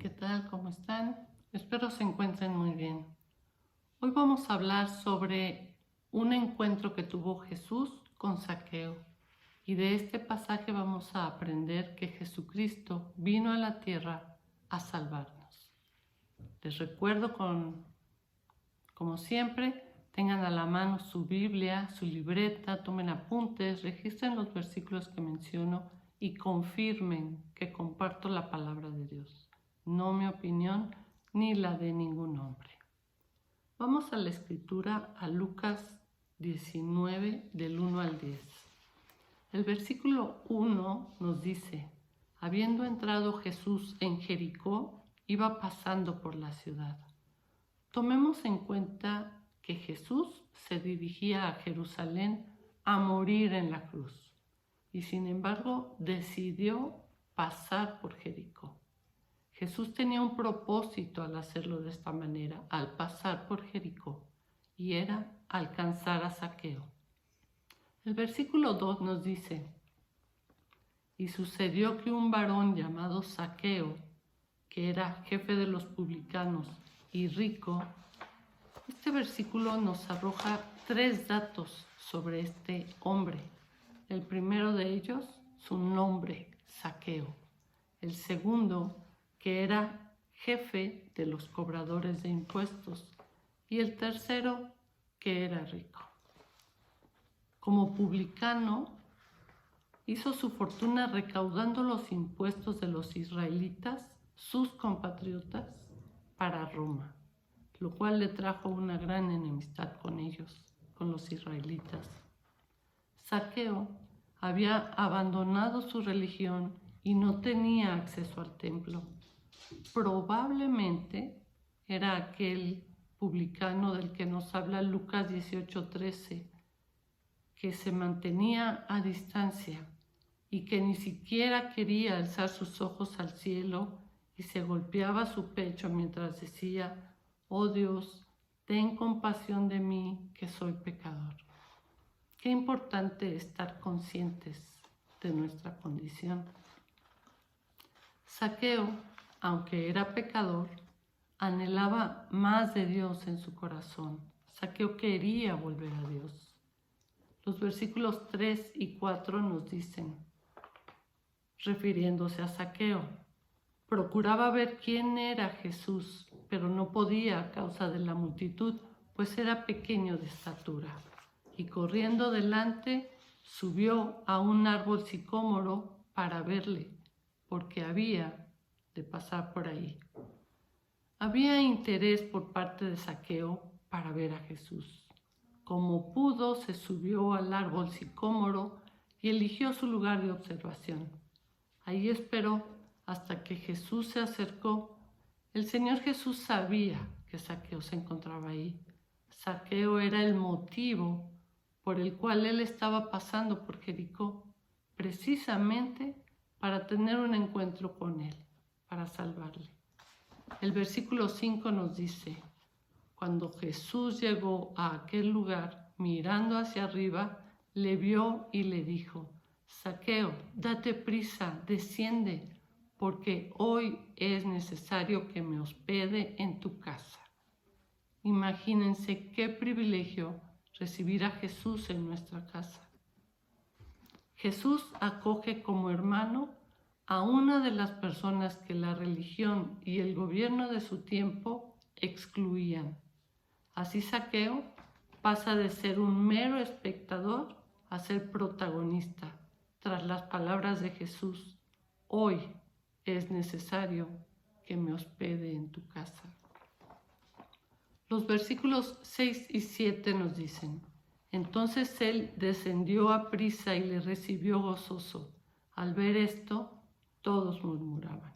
¿Qué tal? ¿Cómo están? Espero se encuentren muy bien. Hoy vamos a hablar sobre un encuentro que tuvo Jesús con Zaqueo. Y de este pasaje vamos a aprender que Jesucristo vino a la tierra a salvarnos. Les recuerdo como siempre, tengan a la mano su Biblia, su libreta, tomen apuntes, registren los versículos que menciono y confirmen que comparto la palabra de Dios, no mi opinión ni la de ningún hombre. Vamos a la escritura, a Lucas 19, del 1 al 10. El versículo 1 nos dice: habiendo entrado Jesús en Jericó, iba pasando por la ciudad. Tomemos en cuenta que Jesús se dirigía a Jerusalén a morir en la cruz y sin embargo decidió pasar por Jericó. Jesús tenía un propósito al hacerlo de esta manera, al pasar por Jericó, y era alcanzar a Zaqueo. El versículo 2 nos dice: y sucedió que un varón llamado Zaqueo, que era jefe de los publicanos y rico. Este versículo nos arroja 3 datos sobre este hombre. El primero de ellos, su nombre, Zaqueo. El segundo, que era jefe de los cobradores de impuestos. Y el tercero, que era rico. Como publicano, hizo su fortuna recaudando los impuestos de los israelitas, sus compatriotas, para Roma, lo cual le trajo una gran enemistad con ellos, con los israelitas. Zaqueo había abandonado su religión y no tenía acceso al templo. Probablemente era aquel publicano del que nos habla Lucas 18:13, que se mantenía a distancia y que ni siquiera quería alzar sus ojos al cielo y se golpeaba su pecho mientras decía: oh Dios, ten compasión de mí, que soy pecador. Qué importante estar conscientes de nuestra condición. Zaqueo, aunque era pecador, anhelaba más de Dios en su corazón. Zaqueo quería volver a Dios. Los versículos 3 y 4 nos dicen, refiriéndose a Zaqueo: procuraba ver quién era Jesús, pero no podía a causa de la multitud, pues era pequeño de estatura. Y corriendo delante, subió a un árbol sicómoro para verle, porque había de pasar por ahí. Había interés por parte de Zaqueo para ver a Jesús. Como pudo, se subió al árbol sicómoro y eligió su lugar de observación. Ahí esperó hasta que Jesús se acercó. El Señor Jesús sabía que Zaqueo se encontraba ahí. Zaqueo era el motivo por el cual él estaba pasando por Jericó, precisamente para tener un encuentro con él, para salvarle. El versículo 5 nos dice: cuando Jesús llegó a aquel lugar, mirando hacia arriba, le vio y le dijo: Zaqueo, date prisa, desciende, porque hoy es necesario que me hospede en tu casa. Imagínense qué privilegio recibir a Jesús en nuestra casa. Jesús acoge como hermano a una de las personas que la religión y el gobierno de su tiempo excluían. Así Zaqueo pasa de ser un mero espectador a ser protagonista, tras las palabras de Jesús: hoy es necesario que me hospede en tu casa. Los versículos 6 y 7 nos dicen: entonces él descendió a prisa y le recibió gozoso. Al ver esto, todos murmuraban,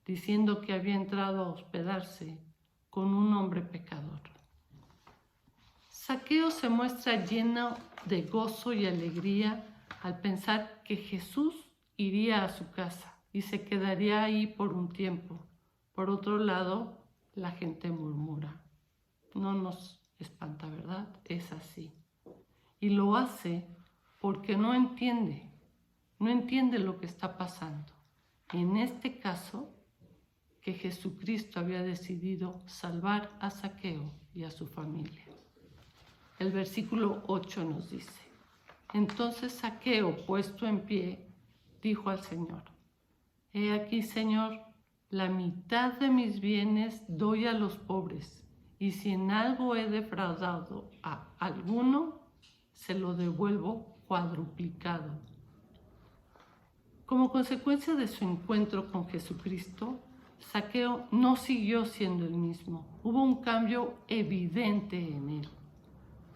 diciendo que había entrado a hospedarse con un hombre pecador. Zaqueo se muestra lleno de gozo y alegría al pensar que Jesús iría a su casa y se quedaría ahí por un tiempo. Por otro lado, la gente murmura. No nos espanta, ¿verdad? Es así. Y lo hace porque no entiende lo que está pasando. En este caso, que Jesucristo había decidido salvar a Zaqueo y a su familia. El versículo 8 nos dice: entonces Zaqueo, puesto en pie, dijo al Señor: he aquí, Señor, la mitad de mis bienes doy a los pobres, y si en algo he defraudado a alguno, se lo devuelvo cuadruplicado. Como consecuencia de su encuentro con Jesucristo, Zaqueo no siguió siendo el mismo. Hubo un cambio evidente en él.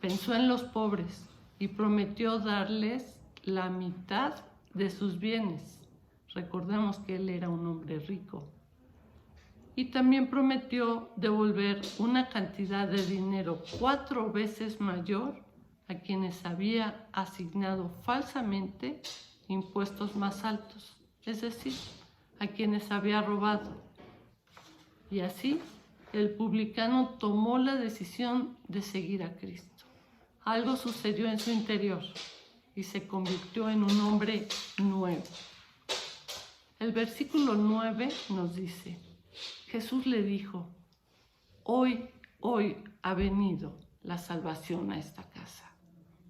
Pensó en los pobres y prometió darles la mitad de sus bienes. Recordemos que él era un hombre rico. Y también prometió devolver una cantidad de dinero 4 veces mayor a quienes había asignado falsamente impuestos más altos, es decir, a quienes había robado. Y así el publicano tomó la decisión de seguir a Cristo. Algo sucedió en su interior y se convirtió en un hombre nuevo. El versículo 9 nos dice: Jesús le dijo: hoy ha venido la salvación a esta casa,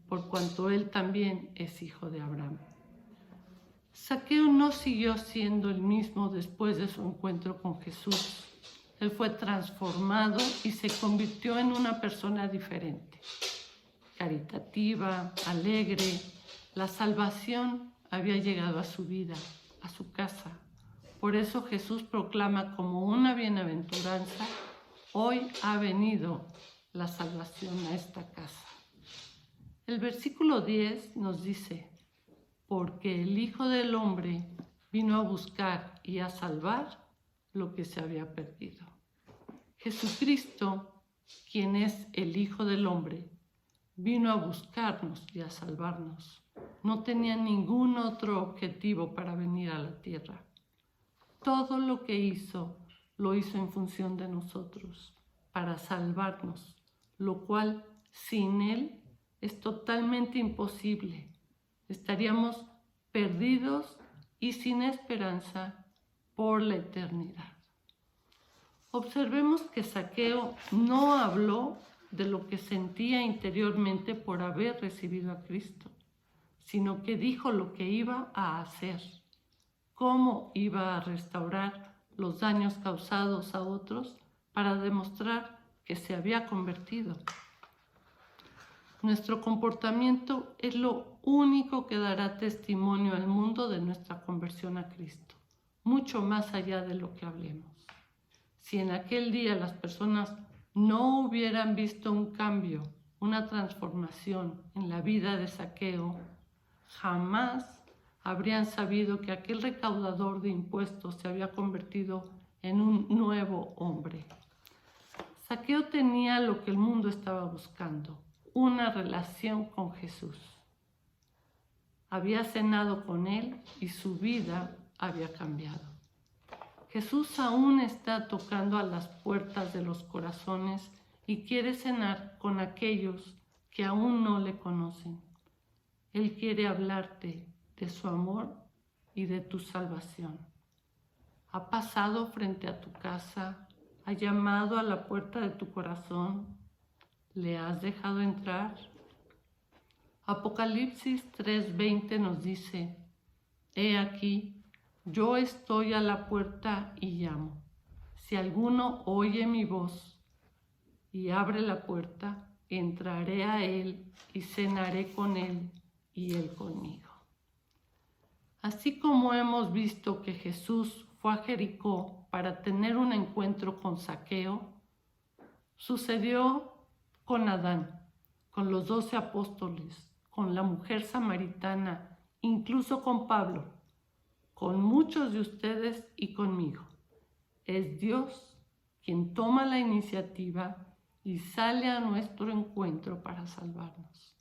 por cuanto él también es hijo de Abraham. Zaqueo no siguió siendo el mismo después de su encuentro con Jesús. Él fue transformado y se convirtió en una persona diferente, caritativa, alegre. La salvación había llegado a su vida, a su casa. Por eso Jesús proclama como una bienaventuranza: hoy ha venido la salvación a esta casa. El versículo 10 nos dice: porque el Hijo del Hombre vino a buscar y a salvar lo que se había perdido. Jesucristo, quien es el Hijo del Hombre, vino a buscarnos y a salvarnos. No tenía ningún otro objetivo para venir a la tierra. Todo lo que hizo, lo hizo en función de nosotros, para salvarnos, lo cual sin Él es totalmente imposible. Estaríamos perdidos y sin esperanza por la eternidad. Observemos que Zaqueo no habló de lo que sentía interiormente por haber recibido a Cristo, sino que dijo lo que iba a hacer, cómo iba a restaurar los daños causados a otros para demostrar que se había convertido. Nuestro comportamiento es lo único que dará testimonio al mundo de nuestra conversión a Cristo, mucho más allá de lo que hablemos. Si en aquel día las personas no hubieran visto un cambio, una transformación en la vida de Zaqueo, jamás habrían sabido que aquel recaudador de impuestos se había convertido en un nuevo hombre. Zaqueo tenía lo que el mundo estaba buscando: una relación con Jesús. Había cenado con él y su vida había cambiado. Jesús aún está tocando a las puertas de los corazones y quiere cenar con aquellos que aún no le conocen. Él quiere hablarte de su amor y de tu salvación. Ha pasado frente a tu casa, ha llamado a la puerta de tu corazón. ¿Le has dejado entrar? Apocalipsis 3:20 nos dice: he aquí, yo estoy a la puerta y llamo. Si alguno oye mi voz y abre la puerta, entraré a él y cenaré con él y él conmigo. Así como hemos visto que Jesús fue a Jericó para tener un encuentro con Zaqueo, sucedió con Adán, con los 12 apóstoles, con la mujer samaritana, incluso con Pablo, con muchos de ustedes y conmigo. Es Dios quien toma la iniciativa y sale a nuestro encuentro para salvarnos.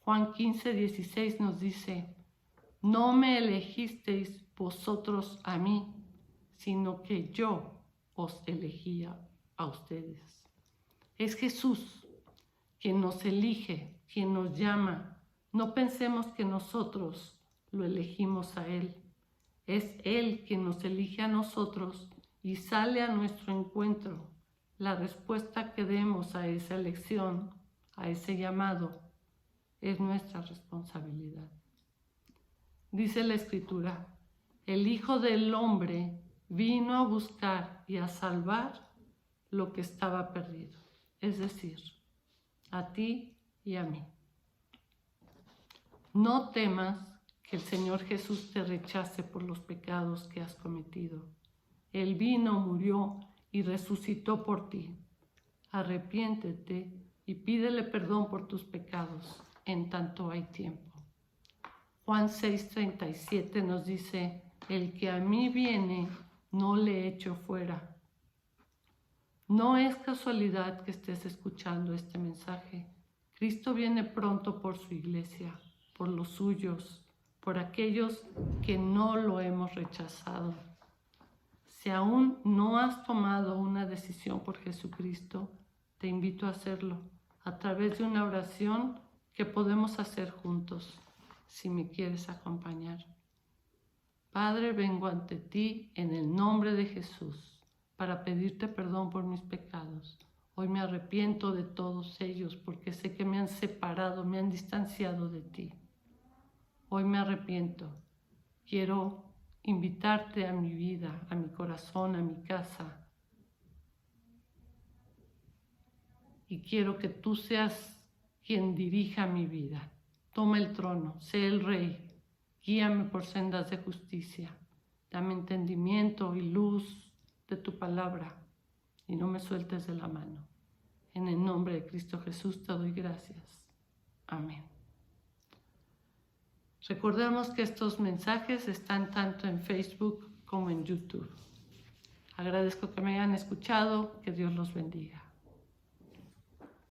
Juan 15:16 nos dice: no me elegisteis vosotros a mí, sino que yo os elegía a ustedes. Es Jesús quien nos elige, quien nos llama. No pensemos que nosotros lo elegimos a Él. Es Él quien nos elige a nosotros y sale a nuestro encuentro. La respuesta que demos a esa elección, a ese llamado, es nuestra responsabilidad. Dice la Escritura, el Hijo del Hombre vino a buscar y a salvar lo que estaba perdido, es decir, a ti y a mí. No temas que el Señor Jesús te rechace por los pecados que has cometido. Él vino, murió y resucitó por ti. Arrepiéntete y pídele perdón por tus pecados en tanto hay tiempo. Juan 6:37 nos dice, el que a mí viene, no le echo fuera. No es casualidad que estés escuchando este mensaje. Cristo viene pronto por su iglesia, por los suyos, por aquellos que no lo hemos rechazado. Si aún no has tomado una decisión por Jesucristo, te invito a hacerlo a través de una oración que podemos hacer juntos, si me quieres acompañar. Padre, vengo ante ti en el nombre de Jesús para pedirte perdón por mis pecados. Hoy me arrepiento de todos ellos porque sé que me han separado, me han distanciado de ti. Hoy me arrepiento. Quiero invitarte a mi vida, a mi corazón, a mi casa. Y quiero que tú seas quien dirija mi vida. Toma el trono, sé el rey. Guíame por sendas de justicia. Dame entendimiento y luz de tu palabra y no me sueltes de la mano. En el nombre de Cristo Jesús te doy gracias. Amén. Recordemos que estos mensajes están tanto en Facebook como en YouTube. Agradezco que me hayan escuchado. Que Dios los bendiga.